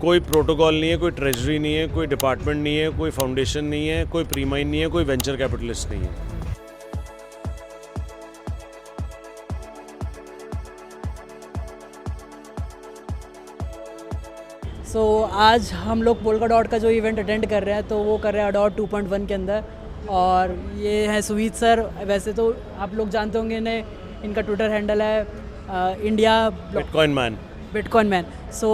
कोई प्रोटोकॉल नहीं है, कोई ट्रेजरी नहीं है, कोई डिपार्टमेंट नहीं है, कोई फाउंडेशन नहीं है, कोई प्रीमाइन नहीं है, कोई वेंचर कैपिटलिस्ट नहीं है। आज हम लोग पोल्का डॉट का जो इवेंट अटेंड कर रहे हैं तो वो कर रहे हैं अडॉट 2.1 के अंदर, और ये है सुवीत सर। वैसे तो आप लोग जानते होंगे इन्हें, इनका ट्विटर हैंडल है इंडिया बिटकॉइन मैन। सो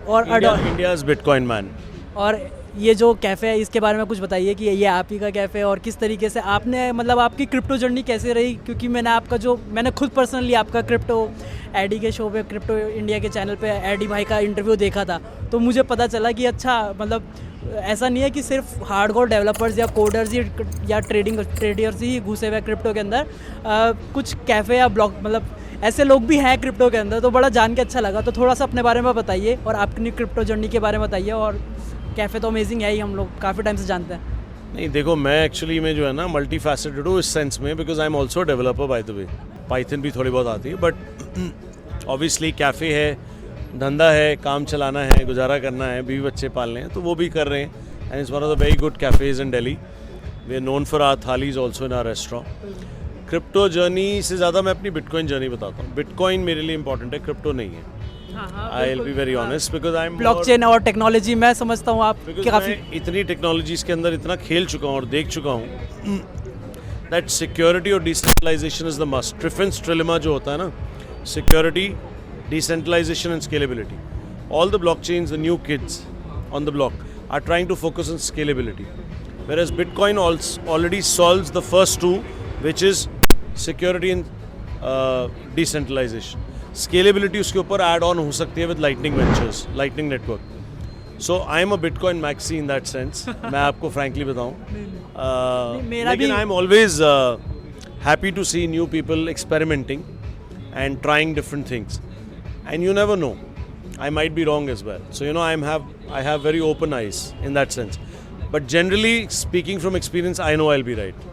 और इंडियाज बिटकॉइन मैन। और ये जो कैफ़े है इसके बारे में कुछ बताइए कि ये आप ही का कैफ़े है और किस तरीके से आपने मतलब आपकी क्रिप्टो जर्नी कैसे रही, क्योंकि मैंने खुद पर्सनली आपका क्रिप्टो एडी के शो पे, क्रिप्टो इंडिया के चैनल पे एडी भाई का इंटरव्यू देखा था, तो मुझे पता चला कि अच्छा मतलब ऐसा नहीं है कि सिर्फ हार्डकोर डेवलपर्स या कोडर्स या ट्रेडर्स ही घुसे हुए क्रिप्टो के अंदर, कुछ कैफ़े या ब्लॉक मतलब ऐसे लोग भी हैं क्रिप्टो के अंदर। तो बड़ा जान के अच्छा लगा। तो थोड़ा सा अपने बारे में बताइए और अपनी क्रिप्टो जर्नी के बारे में बताइए। और कैफ़े तो अमेजिंग है ही, हम लोग काफ़ी टाइम से जानते हैं। नहीं देखो, मैं एक्चुअली में जो है ना मल्टी फैसेटेड हूँ इस सेंस में, because I am also developer by the way. Python भी थोड़ी बहुत आती है, बट ऑब्वियसली कैफ़े है, धंधा है, काम चलाना है, गुजारा करना है, बीवी बच्चे पालने हैं, तो वो भी कर रहे हैं। And it's one of the very good cafes in Delhi. We are known for our thalis also in our restaurant. Crypto journey से ज़्यादा मैं अपनी बिटकॉइन जर्नी बताता हूँ। बिटकॉइन मेरे लिए इंपॉर्टेंट है, क्रिप्टो नहीं है। I will be very honest, because I am blockchain और टेक्नोलॉजी मैं समझता हूँ आप काफ़ी इतनी टेक्नोलॉजीज़ के अंदर इतना खेल चुका हूँ और देख चुका हूँ दैट सिक्योरिटी और डिसेंट्रलाइजेशन इज़ द मस्ट। ट्रिफिन्स ट्रिलेमा जो होता है ना, security, decentralization and scalability. All the blockchains, the new kids on the block are trying to focus on scalability, whereas Bitcoin already solves the first two, which is security and decentralization. Scalability उसके ऊपर add on हो सकती है with Lightning Ventures, Lightning Network. So I am a Bitcoin maxi in that sense. मैं आपको frankly बताऊँ, लेकिन I am always happy to see new people experimenting and trying different things. And you never know, I might be wrong as well. So I have very open eyes in that sense. But generally speaking from experience, I know I'll be right.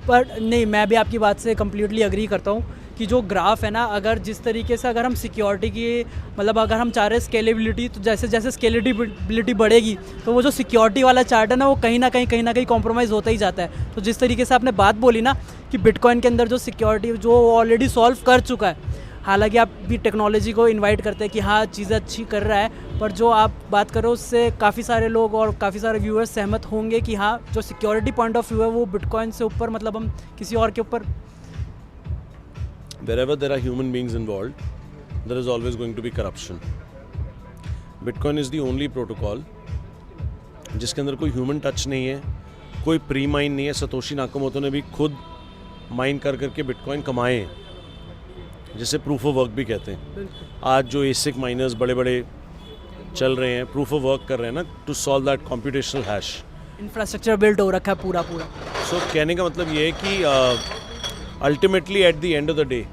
पर नहीं, मैं भी आपकी बात से completely agree करता हूँ कि जो ग्राफ है ना, अगर जिस तरीके से अगर हम सिक्योरिटी की मतलब अगर हम चाह रहे हैं स्केलेबिलिटी, तो जैसे जैसे स्केलेबिलिटी बढ़ेगी तो वो जो सिक्योरिटी वाला चार्ट है ना, वो कहीं ना कहीं कॉम्प्रोमाइज़ होता ही जाता है। तो जिस तरीके से आपने बात बोली ना कि बिटकॉइन के अंदर जो सिक्योरिटी जो ऑलरेडी सॉल्व कर चुका है, हालांकि आप भी टेक्नोलॉजी को इनवाइट करते हैं कि हाँ चीज़ें अच्छी कर रहा है, पर जो आप बात करो उससे काफ़ी सारे लोग और काफ़ी सारे व्यूअर्स सहमत होंगे कि हाँ जो सिक्योरिटी पॉइंट ऑफ व्यू है वो बिटकॉइन से ऊपर, मतलब हम किसी और के ऊपर। Wherever there are human beings involved, there is always going to be corruption. Bitcoin is the only protocol जिसके अंदर कोई ह्यूमन टच नहीं है, कोई प्री माइन नहीं है। सतोशी नाकामोटो ने भी खुद माइन कर करके बिटकॉइन कमाए हैं, जिसे प्रूफ ऑफ वर्क भी कहते हैं। आज जो एसिक माइनर्स बड़े बड़े चल रहे हैं, प्रूफ ऑफ वर्क कर रहे हैं ना, to solve that computational hash. Infrastructure build हो रखा है पूरा। सो कहने का मतलब ये है कि ultimately at the end of the day,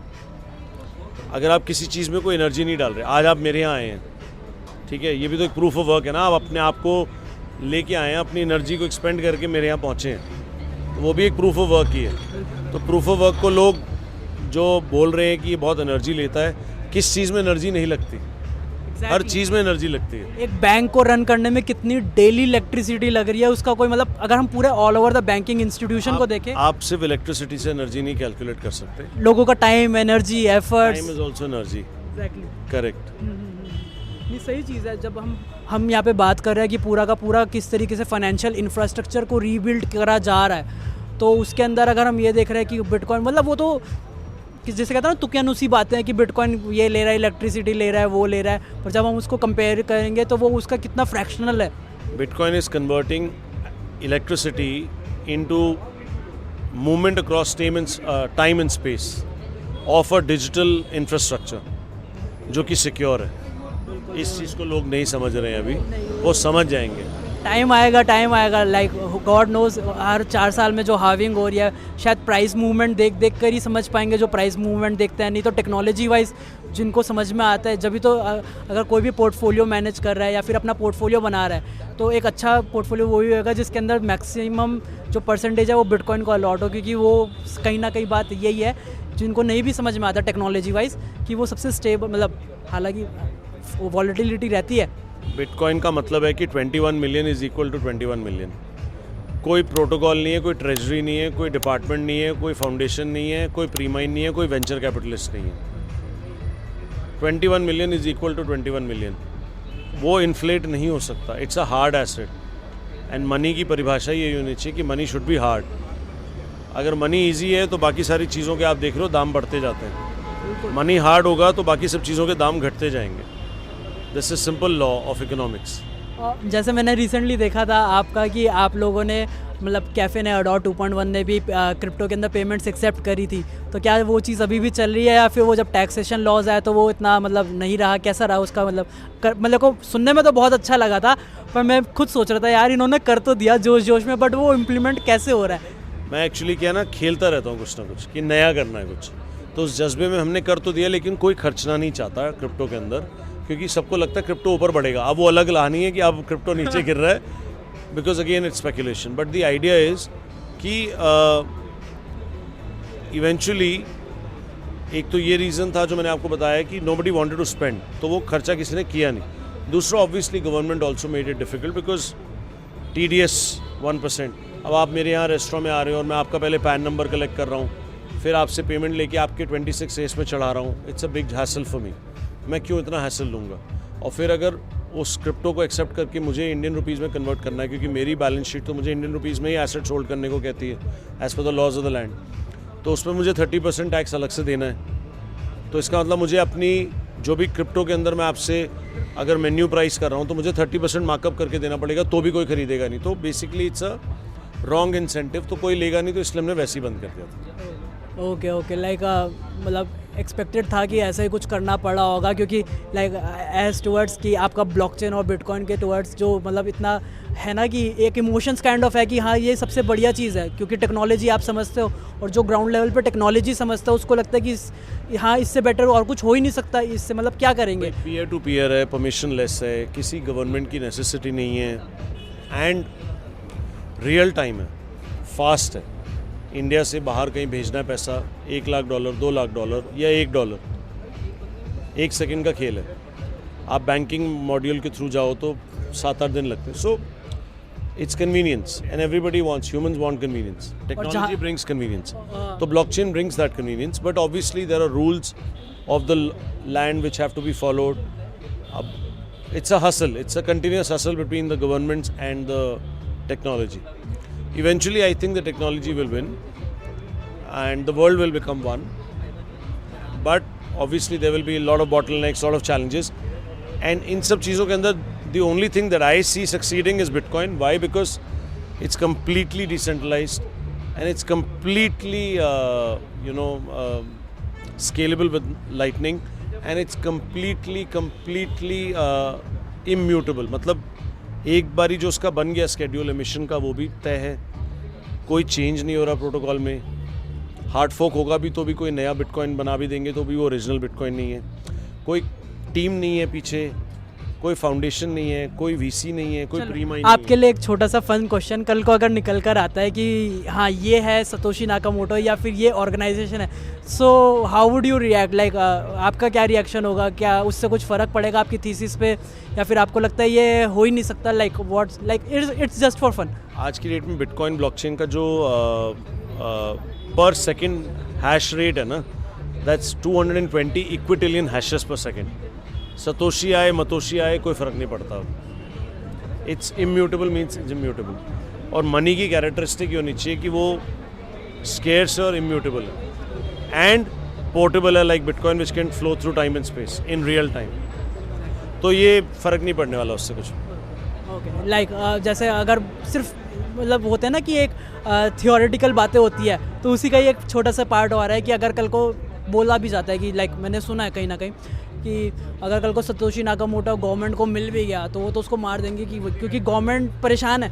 अगर आप किसी चीज़ में कोई एनर्जी नहीं डाल रहे, आज आप मेरे यहाँ आए हैं, ठीक है, ये भी तो एक प्रूफ ऑफ वर्क है ना। आप अपने आप को लेके आए हैं, अपनी एनर्जी को एक्सपेंड करके मेरे यहाँ पहुँचे हैं, तो वो भी एक प्रूफ ऑफ वर्क ही है। तो प्रूफ ऑफ वर्क को लोग जो बोल रहे हैं कि ये बहुत एनर्जी लेता है, किस चीज़ में एनर्जी नहीं लगती? हर चीज़ में एनर्जी लगती है। एक बैंक को रन करने में कितनी डेली इलेक्ट्रिसिटी लग रही है, उसका कोई मतलब अगर हम पूरे all over the banking institution को देखें, आप सिर्फ इलेक्ट्रिसिटी से एनर्जी नहीं कैलकुलेट कर सकते। लोगों का time, energy, efforts, time is also energy. Exactly, correct. ये सही चीज़ है। जब हम यहाँ पे बात कर रहे हैं कि पूरा का पूरा किस तरीके से फाइनेंशियल इंफ्रास्ट्रक्चर को रीबिल्ड करा जा रहा है, तो उसके अंदर अगर हम ये देख रहे हैं कि बिटकॉइन मतलब वो तो जैसे कहते हैं ना तुक्यानुसी बातें हैं कि बिटकॉइन ये ले रहा है, इलेक्ट्रिसिटी ले रहा है, वो ले रहा है, पर जब हम उसको कंपेयर करेंगे तो वो उसका कितना फ्रैक्शनल है। Bitcoin is converting electricity into movement across time and space of a digital infrastructure जो कि सिक्योर है। इस चीज़ को लोग नहीं समझ रहे हैं अभी, वो समझ जाएंगे। टाइम आएगा, लाइक गॉड नोज, हर 4 साल में जो हार्विंग हो रही है, शायद प्राइस मूवमेंट देख कर ही समझ पाएंगे जो प्राइस मूवमेंट देखते हैं। नहीं तो टेक्नोलॉजी वाइज जिनको समझ में आता है, जब भी तो अगर कोई भी पोर्टफोलियो मैनेज कर रहा है या फिर अपना पोर्टफोलियो बना रहा है, तो एक अच्छा पोर्टफोलियो वही होगा जिसके अंदर मैक्सिमम जो परसेंटेज है वो बिटकॉइन को अलॉट हो, क्योंकि वो कहीं ना कहीं बात यही है जिनको नहीं भी समझ में आता टेक्नोलॉजी वाइज कि वो सबसे स्टेबल, मतलब हालांकि वो वॉलेटिलिटी रहती है बिटकॉइन का मतलब है कि 21 million is equal to 21 million. कोई प्रोटोकॉल नहीं है, कोई ट्रेजरी नहीं है, कोई डिपार्टमेंट नहीं है, कोई फाउंडेशन नहीं है, कोई प्रीमाइन नहीं है, कोई वेंचर कैपिटलिस्ट नहीं है। 21 million is equal to 21 million. वो इन्फ्लेट नहीं हो सकता। It's a hard asset and money की परिभाषा ये होनी चाहिए कि मनी शुड बी हार्ड। अगर मनी ईजी है तो बाकी सारी चीज़ों के आप देख रहे हो दाम बढ़ते जाते हैं। मनी हार्ड होगा तो बाकी सब चीज़ों के दाम घटते जाएंगे। This is simple law of economics. जैसे मैंने रिसेंटली देखा था आपका कि आप लोगों ने मतलब कैफ़े ने अडॉट 2.1 ने भी क्रिप्टो के अंदर पेमेंट्स एक्सेप्ट करी थी, तो क्या वो चीज़ अभी भी चल रही है या फिर वो जब टैक्सेशन लॉज आए तो वो इतना मतलब नहीं रहा? कैसा रहा उसका मतलब को सुनने में तो बहुत अच्छा लगा था, पर मैं खुद सोच रहा था यार इन्होंने कर तो दिया जोश जोश में, बट वो इम्प्लीमेंट कैसे हो रहा है? मैं एक्चुअली क्या ना खेलता रहता हूँ कुछ ना कुछ कि नया करना है कुछ, तो उस जज्बे में हमने कर तो दिया, लेकिन कोई खर्चना नहीं चाहता क्रिप्टो के अंदर, क्योंकि सबको लगता है क्रिप्टो ऊपर बढ़ेगा। अब वो अलग कहानी है कि अब क्रिप्टो नीचे गिर रहा है, because again it's speculation. But the idea is कि इवेंचुअली एक तो ये रीज़न था जो मैंने आपको बताया कि नोबडी वांटेड टू स्पेंड, तो वो खर्चा किसी ने किया नहीं। दूसरा obviously government also made it difficult because TDS 1%। अब आप मेरे यहाँ रेस्टोरेंट में आ रहे हो और मैं आपका पहले पैन नंबर कलेक्ट कर रहा हूँ, फिर आपसे पेमेंट लेके आपके 26 में चढ़ा रहा हूँ। It's a big hassle for me. मैं क्यों इतना हैसल लूँगा? और फिर अगर उस क्रिप्टो को एक्सेप्ट करके मुझे इंडियन रुपीज़ में कन्वर्ट करना है, क्योंकि मेरी बैलेंस शीट तो मुझे इंडियन रुपीज़ में ही एसेट्स होल्ड करने को कहती है as per the laws of the land, तो उसमें मुझे 30% टैक्स अलग से देना है। तो इसका मतलब मुझे अपनी जो भी क्रिप्टो के अंदर मैं आपसे अगर मेन्यू प्राइस कर रहा हूँ तो मुझे 30% मार्कअप करके देना पड़ेगा, तो भी कोई खरीदेगा नहीं। तो basically it's a wrong incentive, तो कोई लेगा नहीं, तो इसलिए हमने वैसे ही बंद कर दिया था। ओके लाइक मतलब एक्सपेक्टेड था कि ऐसा ही कुछ करना पड़ा होगा, क्योंकि लाइक एज टुवर्ड्स कि आपका ब्लॉकचेन और बिटकॉइन के टुवर्ड्स जो मतलब इतना है ना कि एक इमोशंस काइंड ऑफ है कि हाँ ये सबसे बढ़िया चीज़ है, क्योंकि टेक्नोलॉजी आप समझते हो और जो ग्राउंड लेवल पे टेक्नोलॉजी समझता है उसको लगता है कि हाँ इससे बेटर और कुछ हो ही नहीं सकता, इससे मतलब क्या करेंगे। पीयर टू पीयर है, परमिशन लेस है, किसी गवर्नमेंट की नेसेसिटी नहीं है एंड रियल टाइम है, फास्ट है। इंडिया से बाहर कहीं भेजना है पैसा, $1 लाख, $2 लाख या $1, 1 सेकंड का खेल है। आप बैंकिंग मॉड्यूल के थ्रू जाओ तो 7-8 दिन लगते हैं। So it's convenience and everybody wants, humans want convenience, technology brings convenience, तो blockchain brings that convenience, but obviously there are rules of the land which have to be followed. अब it's a hustle, it's a continuous hustle between the governments and the technology. Eventually, I think the technology will win and the world will become one. But obviously, there will be a lot of bottlenecks, lot of challenges. And in सब चीज़ों के अंदर, the only thing that I see succeeding is Bitcoin. Why? Because it's completely decentralized and it's completely, scalable with Lightning, and it's completely immutable. मतलब एक बारी जो उसका बन गया स्केड्यूल एमिशन का, वो भी तय है, कोई चेंज नहीं हो रहा प्रोटोकॉल में। हार्ड फोक होगा भी तो भी कोई नया बिटकॉइन बना भी देंगे तो भी वो ओरिजिनल बिटकॉइन नहीं है। कोई टीम नहीं है पीछे, कोई फाउंडेशन नहीं है, कोई VC नहीं है, कोई प्रीमाइन नहीं है। आपके लिए एक छोटा सा फन क्वेश्चन, कल को अगर निकल कर आता है कि हाँ ये है सतोशी नाकामोटो या फिर ये ऑर्गेनाइजेशन है, so how would you react? Like आपका क्या रिएक्शन होगा? क्या उससे कुछ फ़र्क पड़ेगा आपकी थीसिस पे, या फिर आपको लगता है ये हो ही नहीं सकता? It's just for fun. आज की डेट में बिटकॉइन ब्लॉकचेन का जो पर सेकेंड हैश रेट है ना, दैट्स 220 इक्विटिलियन हैशेस पर सेकेंड। सतोशी आए मतोशी आए कोई फ़र्क नहीं पड़ता। It's immutable means it's immutable. और मनी की कैरेक्टरिस्टिक ये होनी चाहिए कि वो स्केर्स है और इम्यूटेबल है एंड पोर्टेबल है, like bitcoin which can flow through time and space in real time. तो ये फ़र्क नहीं पड़ने वाला उससे कुछ। ओके लाइक जैसे अगर सिर्फ मतलब होते हैं ना कि एक थियोरेटिकल बातें होती है, तो उसी का ही एक छोटा सा पार्ट हो रहा है कि अगर कल को बोला भी जाता है कि लाइक मैंने सुना है कहीं ना कहीं कि अगर कल को सतोशी नाकामोटो गवर्नमेंट को मिल भी गया तो वो तो उसको मार देंगे, क्योंकि गवर्नमेंट परेशान है।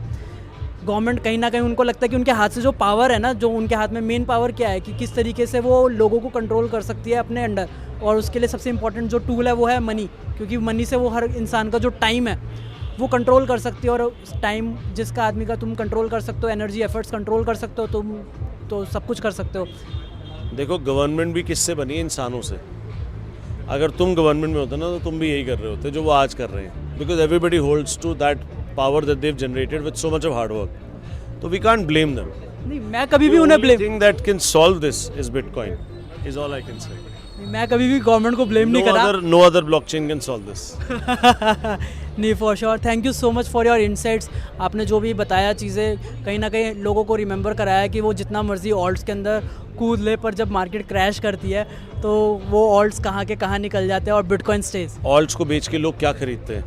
गवर्नमेंट कहीं ना कहीं उनको लगता है कि उनके हाथ से जो पावर है ना, जो उनके हाथ में मेन पावर क्या है कि किस तरीके से वो लोगों को कंट्रोल कर सकती है अपने अंडर, और उसके लिए सबसे इंपॉर्टेंट जो टूल है वो है मनी, क्योंकि मनी से वो हर इंसान का जो टाइम है वो कंट्रोल कर सकती है, और टाइम जिसका आदमी का तुम कंट्रोल कर सकते हो, एनर्जी एफर्ट्स कंट्रोल कर सकते हो, तुम तो सब कुछ कर सकते हो। देखो गवर्नमेंट भी किससे बनी है? इंसानों से। अगर तुम गवर्नमेंट में होते ना तो तुम भी यही कर रहे होते जो वो आज कर रहे हैं। because everybody holds to that power that they've generated with so much of hard work. So we can't blame them. नहीं मैं कभी भी The उन्हें only blame thing that can solve this is Bitcoin, is all I can say. मैं कभी भी government को blame नहीं करा No other blockchain can solve this. नहीं for sure thank you so much for your insights आपने जो भी बताया चीज़ें कहीं ना कहीं लोगों को रिमेंबर कराया कि वो जितना मर्जी ऑल्ट्स के अंदर कूद ले पर जब मार्केट क्रैश करती है तो वो ऑल्ट्स कहाँ के कहाँ निकल जाते हैं और बिटकॉइन स्टेज ऑल्ट्स को बेच के लोग क्या खरीदते हैं?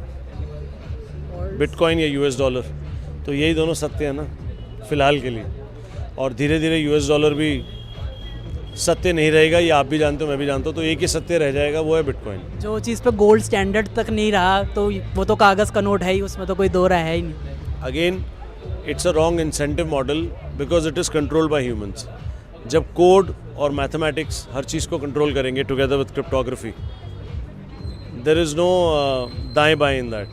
बिटकॉइन या यूएस डॉलर, तो यही दोनों सत्य है ना फिलहाल के लिए, और धीरे धीरे यूएस डॉलर भी सत्य नहीं रहेगा, ये आप भी जानते हो मैं भी जानता हूँ, तो एक ही सत्य रह जाएगा, वो है बिटकॉइन. जो चीज़ पे गोल्ड स्टैंडर्ड तक नहीं रहा तो वो तो कागज़ का नोट है ही, उसमें तो कोई दो राय है ही नहीं. Again it's a wrong incentive model because it is controlled by humans. जब कोड और मैथमेटिक्स हर चीज़ को कंट्रोल करेंगे together with cryptography, there is no दाएं बाएं in that,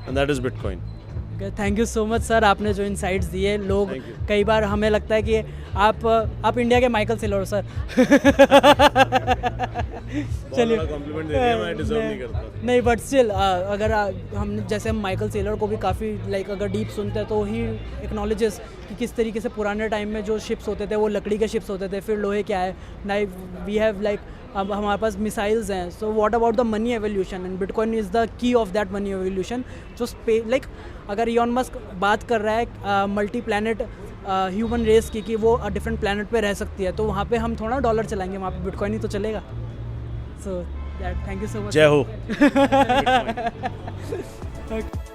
and that is bitcoin. Thank you so much sir आपने जो इनसाइट्स दिए. लोग Thank you. कई बार हमें लगता है कि आप इंडिया के माइकल सेलर हो सर. चलिए कॉम्प्लीमेंट दे दिया, मैं डिजर्व नहीं करता. नहीं बट स्टिल अगर हम जैसे हम माइकल सेलर को भी काफ़ी लाइक अगर डीप सुनते हैं तो ही एक्नॉलेजेस कि किस तरीके से पुराने टाइम में जो शिप्स होते थे वो लकड़ी के शिप्स होते थे, फिर लोहे क्या है नाइ वी हैव लाइक अब हमारे पास मिसाइल्स हैं. So what about the money evolution and bitcoin is the key of that money evolution. जो लाइक अगर इलॉन मस्क बात कर रहा है मल्टी प्लैनेट ह्यूमन रेस की कि वो डिफरेंट प्लैनेट पे रह सकती है, तो वहाँ पे हम थोड़ा डॉलर चलाएंगे, वहाँ पे बिटकॉइन ही तो चलेगा. So that thank you so much. जय हो. Okay.